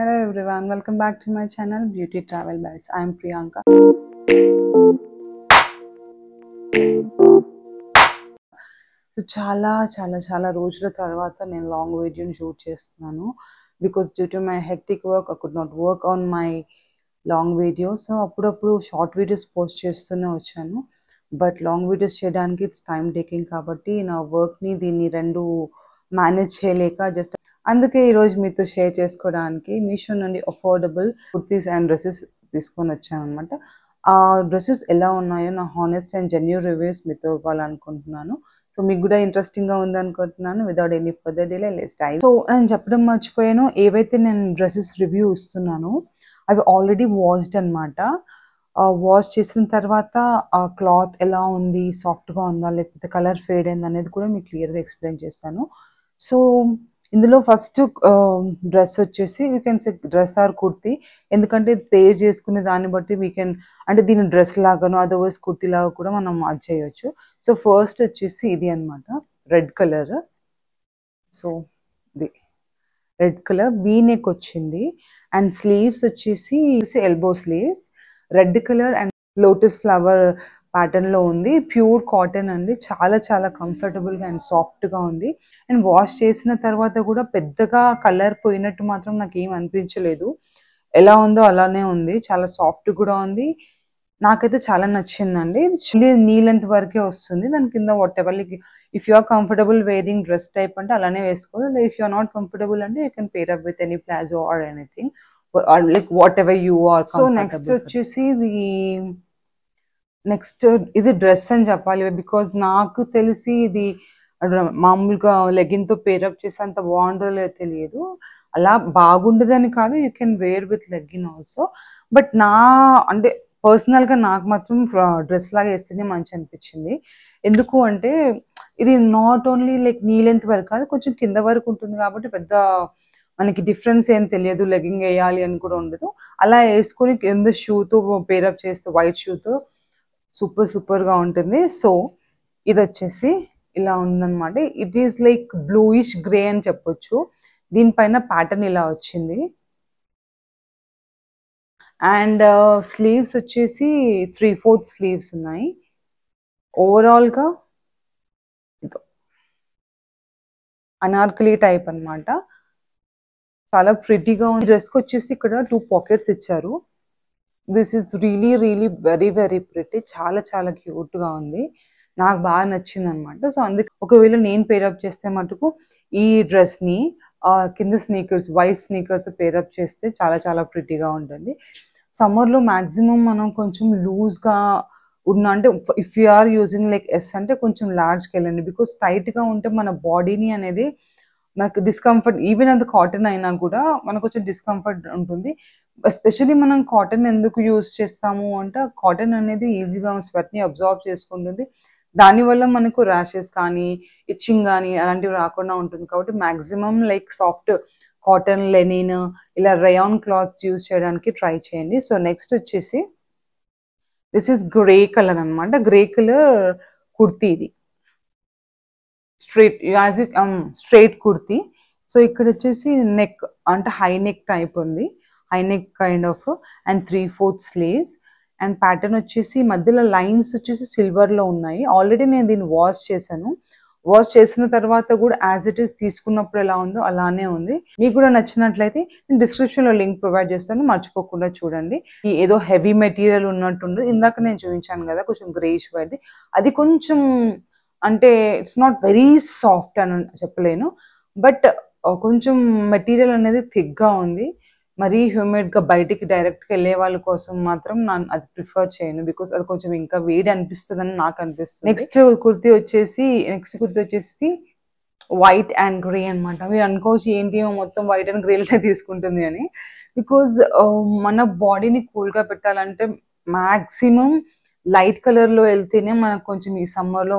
Hello everyone, welcome back to my channel Beauty Travel Bites. I am Priyanka. So చాలా రోజుల తర్వాత నేను long వీడియోని షూట్ చేస్తున్నాను because due to my hectic work I could not work on my long videos. So అప్పుడప్పుడు short videos post చేస్తూనే వచ్చాను. But long videos చేయడానికి ఇట్స్ టైం టేకింగ్ కాబట్టి నా వర్క్ని దీన్ని రెండు మేనేజ్ చేయలేక జస్ట్ అందుకే ఈరోజు మీతో షేర్ చేసుకోవడానికి మీషో నుండి అఫోర్డబుల్ కుర్తీస్ అండ్ డ్రెస్సెస్ తీసుకొని వచ్చాను అనమాట. ఆ డ్రెస్సెస్ ఎలా ఉన్నాయో నా హానెస్ట్ అండ్ జెన్యూన్ రివ్యూస్ మీతో ఇవ్వాలనుకుంటున్నాను. సో మీకు కూడా ఇంట్రెస్టింగ్గా ఉందనుకుంటున్నాను. Without any further delay let's dive. So నేను చెప్పడం మర్చిపోయాను, ఏవైతే నేను డ్రెస్సెస్ రివ్యూ ఇస్తున్నానో అవి ఆల్రెడీ వాష్డ్ అనమాట. వాష్ చేసిన తర్వాత ఆ క్లాత్ ఎలా ఉంది, సాఫ్ట్గా ఉందా లేకపోతే కలర్ ఫేడ్ అయింది అనేది కూడా మీకు క్లియర్గా ఎక్స్ప్లెయిన్ చేస్తాను. సో ఇందులో ఫస్ట్ డ్రెస్ వచ్చేసి we can say dress are kurti, ఎందుకంటే పేర్ చేసుకునే దాన్ని బట్టి వీ కెన్ అంటే దీని డ్రెస్ లాగాను అదర్వైజ్ కుర్తీ లాగా కూడా మనం అది చేయొచ్చు. సో ఫస్ట్ వచ్చేసి ఇది అనమాట, రెడ్ కలర్. సో ఇది రెడ్ కలర్ వీ నెక్ వచ్చింది అండ్ స్లీవ్స్ వచ్చేసి elbow sleeves, red colour and lotus flower pattern లో ఉంది. ప్యూర్ కాటన్ అండి, చాలా కంఫర్టబుల్ గా అండ్ సాఫ్ట్ గా ఉంది. అండ్ వాష్ చేసిన తర్వాత కూడా పెద్దగా కలర్ పోయినట్టు మాత్రం నాకు ఏం అనిపించలేదు. ఎలా ఉందో అలానే ఉంది, చాలా సాఫ్ట్ కూడా ఉంది. నాకైతే చాలా నచ్చిందండి. నీ లెంత్ వరకే వస్తుంది, దాని కింద whatever like if you are comfortable wearing dress type అంటే అలానే వేసుకోవాలి. If you are not comfortable అంటే you can pair up with any palazzo or anything like whatever you are. So next వచ్చేసి ఇది dress అని చెప్పాలి, because నాకు తెలిసి ఇది మామూలుగా లెగిన్తో పేరప్ చేసి అంత బాగుంటుందో తెలియదు. అలా బాగుండదని కాదు, you can wear with legging also. But అంటే పర్సనల్గా నాకు మాత్రం డ్రెస్ లాగా వేస్తేనే మంచి అనిపించింది. ఎందుకు అంటే ఇది not only like knee length వరకు కాదు, కొంచెం కింద వరకు ఉంటుంది కాబట్టి పెద్ద మనకి డిఫరెన్స్ ఏం తెలియదు, లెగ్గింగ్ వేయాలి అని కూడా ఉండదు. అలా వేసుకొని కింద షూతో పేరప్ చేస్తే వైట్ షూతో సూపర్గా ఉంటుంది. సో ఇది వచ్చేసి ఇలా ఉందన్నమాట. It is like bluish grey అని చెప్పొచ్చు. దీనిపైన ప్యాటర్న్ ఇలా వచ్చింది అండ్ స్లీవ్స్ వచ్చేసి 3/4 స్లీవ్స్ ఉన్నాయి. ఓవరాల్గా అనార్కలి టైప్ అనమాట, చాలా ప్రిటీగా ఉంది. డ్రెస్కి వచ్చేసి ఇక్కడ 2 పాకెట్స్ ఇచ్చారు. This is really very pretty, చాలా క్యూట్గా ఉంది, నాకు బాగా నచ్చింది అనమాట. సో అందుకే ఒకవేళ నేను పేరప్ చేస్తే మటుకు ఈ డ్రెస్ని కింద స్నీకర్స్ వైట్ స్నీకర్తో పేరప్ చేస్తే చాలా ప్రిటీగా ఉంటుంది. సమ్మర్లో మ్యాక్సిమం మనం కొంచెం లూజ్గా ఉన్న అంటే if you are using like S అంటే కొంచెం లార్జ్కి వెళ్ళండి, బికాస్ టైట్గా ఉంటే మన బాడీని అనేది మనకు డిస్కంఫర్ట్, ఈవెన్ అది కాటన్ అయినా కూడా మనకు కొంచెం డిస్కంఫర్ట్ ఉంటుంది. ఎస్పెషల్లీ మనం కాటన్ ఎందుకు యూజ్ చేస్తాము అంటే కాటన్ అనేది ఈజీగా స్వెట్ని అబ్జార్బ్ చేసుకుంటుంది, దానివల్ల మనకు ర్యాషెస్ కానీ ఇచ్చింగ్ కానీ అలాంటివి రాకుండా ఉంటుంది. కాబట్టి maximum like soft cotton, linen ఇలా రయాన్ క్లాత్స్ యూజ్ చేయడానికి ట్రై చేయండి. సో నెక్స్ట్ వచ్చేసి దిస్ ఈస్ గ్రే కలర్ అనమాట. గ్రే కలర్ కుర్తీ, ఇది స్ట్రైట్ కుర్తీ. సో ఇక్కడ వచ్చేసి నెక్ అంటే హై నెక్ టైప్ ఉంది, high neck kind of and 3/4 sleeves and pattern వచ్చేసి మధ్యలో లైన్స్ వచ్చేసి సిల్వర్లో ఉన్నాయి. ఆల్రెడీ నేను దీన్ని వాష్ చేశాను. వాష్ చేసిన తర్వాత కూడా యాజ్ ఇట్ ఈస్ తీసుకున్నప్పుడు ఎలా ఉందో అలానే ఉంది. మీకు కూడా నచ్చినట్లయితే నేను డిస్క్రిప్షన్లో లింక్ ప్రొవైడ్ చేస్తాను, మర్చిపోకుండా చూడండి. ఏదో హెవీ మెటీరియల్ ఉన్నట్టుంది, ఇందాక నేను చూపించాను కదా కొంచెం గ్రేష్ వైట్, అది కొంచెం అంటే ఇట్స్ నాట్ వెరీ సాఫ్ట్ అని చెప్పలేను, బట్ కొంచెం మెటీరియల్ అనేది థిక్గా ఉంది. మరీ హ్యూమిడ్గా బయటికి డైరెక్ట్గా వెళ్ళే వాళ్ళ కోసం మాత్రం నేను అది ప్రిఫర్ చేయను, బికాస్ అది కొంచెం ఇంకా వేడి అనిపిస్తుందని నాకు అనిపిస్తుంది. నెక్స్ట్ కుర్తీ వచ్చేసి వైట్ అండ్ గ్రే అనమాట. మీరు అనుకోవచ్చు ఏంటి మొత్తం వైట్ అండ్ గ్రేలోనే తీసుకుంటుంది అని, బికాజ్ మన బాడీని కూల్గా పెట్టాలంటే మ్యాక్సిమం లైట్ కలర్లో వెళ్తేనే మనకు కొంచెం ఈ సమ్మర్లో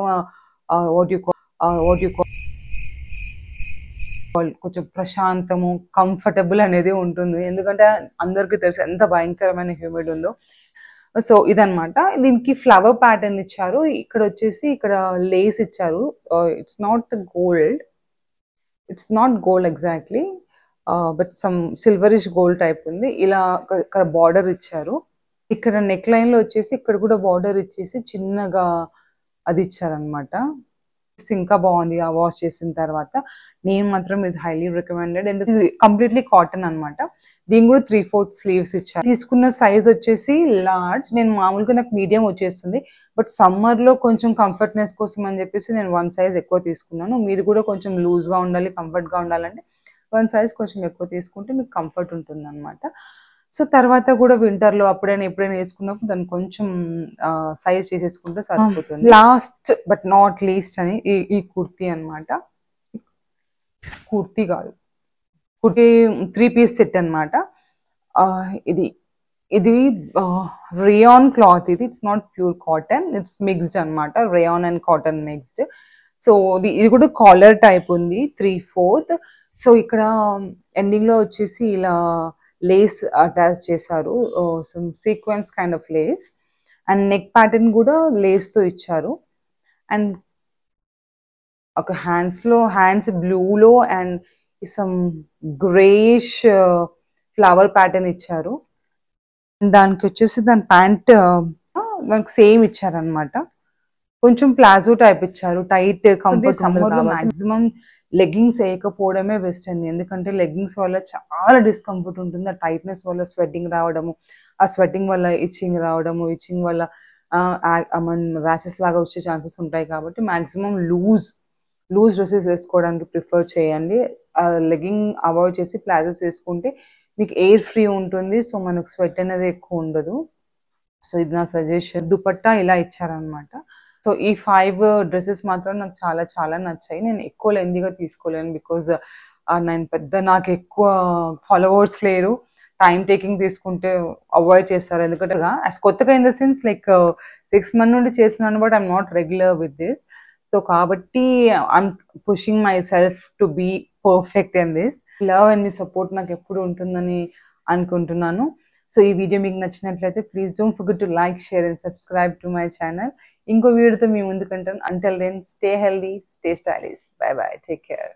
కొంచెం ప్రశాంతము కంఫర్టబుల్ అనేది ఉంటుంది, ఎందుకంటే అందరికీ తెలుసు ఎంత భయంకరమైన హ్యూమిడ్ ఉందో. సో ఇదనమాట, దీనికి ఫ్లవర్ ప్యాటర్న్ ఇచ్చారు. ఇక్కడ వచ్చేసి ఇక్కడ లేస్ ఇచ్చారు. It's not gold exactly, but some silverish gold type ఉంది. ఇలా ఇక్కడ బార్డర్ ఇచ్చారు. ఇక్కడ నెక్ లైన్‌లో వచ్చేసి ఇక్కడ కూడా బార్డర్ ఇచ్చేసి చిన్నగా అది ఇచ్చారనమాట. ఇంకా బాగుంది ఆ వాష్ చేసిన తర్వాత. నేను మాత్రం ఇది హైలీ రికమెండెడ్. ఎందుకు ఇది కంప్లీట్లీ కాటన్ అనమాట. దీని కూడా 3/4 స్లీవ్స్ ఇచ్చారు. తీసుకున్న సైజ్ వచ్చేసి లార్జ్. నేను మామూలుగా నాకు మీడియం వచ్చేస్తుంది. బట్ సమ్మర్లో కొంచెం కంఫర్ట్నెస్ కోసం అని చెప్పేసి నేను 1 సైజ్ ఎక్కువ తీసుకున్నాను. మీరు కూడా కొంచెం లూజ్గా ఉండాలి, కంఫర్ట్గా ఉండాలంటే 1 సైజ్ కొంచెం ఎక్కువ తీసుకుంటే మీకు కంఫర్ట్ ఉంటుంది అనమాట. సో తర్వాత కూడా వింటర్లో ఎప్పుడైనా వేసుకున్నప్పుడు దాన్ని కొంచెం సైజ్ చేసేసుకుంటే సరిపోతుంది. లాస్ట్ బట్ నాట్ లీస్ట్ అని ఈ కుర్తీ అనమాట. కుర్తీ కాదు, కుర్తీ 3 పీస్ సెట్ అనమాట. ఇది ఇది rayon cloth. It's not pure cotton, it's mixed అనమాట. Rayon and cotton mixed. So ఇది కూడా కాలర్ టైప్ ఉంది 3/4. సో ఇక్కడ ఎండింగ్ లో వచ్చేసి ఇలా లేస్ అటాచ్ చేశారు, some sequence kind of lace. And neck pattern కూడా లేస్ తో ఇచ్చారు. అండ్ ఒక హ్యాండ్స్ బ్లూలో and some greyish flower pattern ఇచ్చారు. దానికి వచ్చేసి దాని ప్యాంట్ మనకు సేమ్ ఇచ్చారనమాట. కొంచెం ప్లాజో టైప్ ఇచ్చారు, టైట్ కంఫర్ట్. సమ్మర్లో మాక్సిమం లెగ్గింగ్స్ వేయకపోవడమే బెస్ట్ అండి. ఎందుకంటే లెగ్గింగ్స్ వల్ల చాలా డిస్కంఫర్ట్ ఉంటుంది. ఆ టైట్నెస్ వల్ల స్వెట్టింగ్ రావడము, ఆ స్వెట్టింగ్ వల్ల ఇచ్చింగ్ రావడము, ఇచ్చింగ్ వల్ల ర్యాషెస్ లాగా వచ్చే ఛాన్సెస్ ఉంటాయి. కాబట్టి మాక్సిమం లూజ్ డ్రెస్సెస్ వేసుకోవడానికి ప్రిఫర్ చేయండి. లెగ్గింగ్ అవాయిడ్ చేసి ప్లాజోస్ వేసుకుంటే మీకు ఎయిర్ ఫ్రీ ఉంటుంది. సో మనకు స్వెట్ అనేది ఎక్కువ ఉండదు. సో ఇది నా సజెషన్. దుపట్టా ఇలా ఇచ్చారనమాట. సో ఈ 5 డ్రెస్సెస్ మాత్రం నాకు చాలా చాలా నచ్చాయి. నేను ఎక్కువ లెందీగా తీసుకోలేను బికాజ్ నాకు ఎక్కువ ఫాలోవర్స్ లేరు. టైం టేకింగ్ తీసుకుంటే అవాయిడ్ చేస్తారు. ఎందుకంటే కొత్తగా in the sense like 6 months నుండి చేస్తున్నాను, but I'm not regular with this. So కాబట్టి I'm pushing myself to be perfect in this. Love and మీ సపోర్ట్ నాకు ఎప్పుడు ఉంటుందని అనుకుంటున్నాను. సో ఈ వీడియో మీకు నచ్చినట్లయితే please don't forget to like, share and subscribe to my channel. ఇంకో వీడియోతో మీ ముందుకుంటాను. Until then stay healthy, stay stylish. Bye bye, take care.